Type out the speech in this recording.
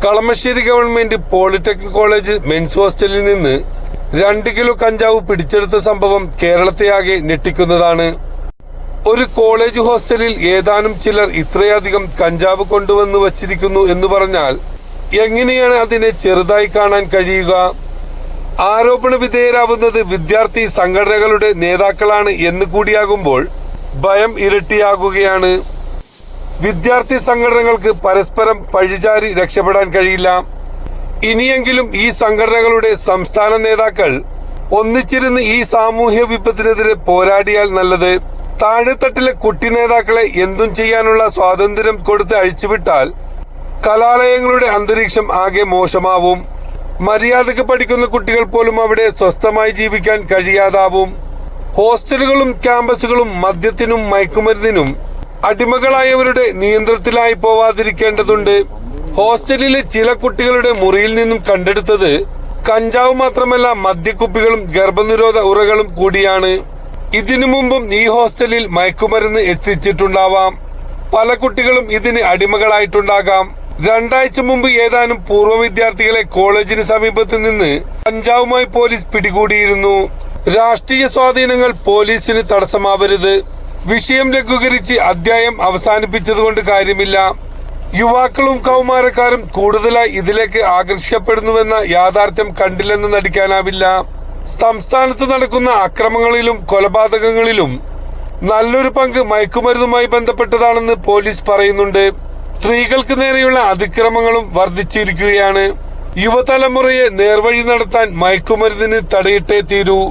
Kalamassery government polytechnic college men's ഹോസ്റ്റലിൽ നിന്ന് 2 kilo കഞ്ചാവ് പിടിച്ചെടുത്ത സംഭവം കേരളത്തെയാകെ ഞെട്ടിക്കുന്നതാണ്. ഒരു കോളേജ് ഹോസ്റ്റലിൽ ഏതാനും ചിലർ ഇത്രയധികം കഞ്ചാവ് കൊണ്ടുവന്ന് വച്ചിരിക്കുന്നു എന്ന് പറഞ്ഞാൽ എങ്ങനെയാണ് അതിനെ ചെറുതായി കാണാൻ കഴിയുക? ആരോപണ വിധേയരാവുന്നത് വിദ്യാർത്ഥി സംഘടനകളുടെ നേതാക്കളാണ് എന്ന് കൂടിയാകുമ്പോൾ ഭയം ഇരട്ടിയാകുകയാണ്. വിദ്യാർത്ഥി സംഘടനകൾക്ക് പരസ്പരം പഴിചാരി രക്ഷപ്പെടാൻ കഴിയില്ല. ഇനിയെങ്കിലും ഈ സംഘടനകളുടെ സംസ്ഥാന നേതാക്കൾ ഒന്നിച്ചിരുന്ന് ഈ സാമൂഹ്യ വിപത്തിനെതിരെ പോരാടിയാൽ നല്ലത്. താഴെത്തട്ടിലെ കുട്ടി നേതാക്കളെ എന്തും ചെയ്യാനുള്ള സ്വാതന്ത്ര്യം കൊടുത്ത് അഴിച്ചുവിട്ടാൽ കലാലയങ്ങളുടെ അന്തരീക്ഷം ആകെ മോശമാവും. മര്യാദക്ക് പഠിക്കുന്ന കുട്ടികൾ പോലും അവിടെ സ്വസ്ഥമായി ജീവിക്കാൻ കഴിയാതാവും. ഹോസ്റ്റലുകളും ക്യാമ്പസുകളും മദ്യത്തിനും മയക്കുമരുന്നിനും അടിമകളായവരുടെ നിയന്ത്രണത്തിലായി പോവാതിരിക്കേണ്ടതുണ്ട്. ഹോസ്റ്റലിലെ ചില കുട്ടികളുടെ മുറിയിൽ നിന്നും കണ്ടെടുത്തത് കഞ്ചാവ് മാത്രമല്ല, മദ്യക്കുപ്പികളും ഗർഭനിരോധ ഉറകളും കൂടിയാണ്. ഇതിനു മുമ്പും ഈ ഹോസ്റ്റലിൽ മയക്കുമരുന്ന് എത്തിച്ചിട്ടുണ്ടാവാം. പല കുട്ടികളും ഇതിന് അടിമകളായിട്ടുണ്ടാകാം. 2 ആഴ്ച മുമ്പ് ഏതാനും പൂർവ്വ വിദ്യാർത്ഥികളെ കോളേജിന് സമീപത്ത് നിന്ന് കഞ്ചാവുമായി പോലീസ് പിടികൂടിയിരുന്നു. രാഷ്ട്രീയ സ്വാധീനങ്ങൾ പോലീസിന് തടസ്സമാവരുത്. വിഷയം ലഘൂകരിച്ച് അധ്യായം അവസാനിപ്പിച്ചതുകൊണ്ട് കാര്യമില്ല. യുവാക്കളും കൗമാരക്കാരും കൂടുതലായി ഇതിലേക്ക് ആകർഷിക്കപ്പെടുന്നുവെന്ന യാഥാർത്ഥ്യം കണ്ടില്ലെന്ന് നടിക്കാനാവില്ല. സംസ്ഥാനത്ത് നടക്കുന്ന അക്രമങ്ങളിലും കൊലപാതകങ്ങളിലും നല്ലൊരു പങ്ക് മയക്കുമരുന്നുമായി ബന്ധപ്പെട്ടതാണെന്ന് പോലീസ് പറയുന്നുണ്ട്. സ്ത്രീകൾക്ക് നേരെയുള്ള അതിക്രമങ്ങളും വർദ്ധിച്ചിരിക്കുകയാണ്. യുവതലമുറയെ നേർവഴി നടത്താൻ മയക്കുമരുന്നിന് തടയിട്ടേ തീരൂ.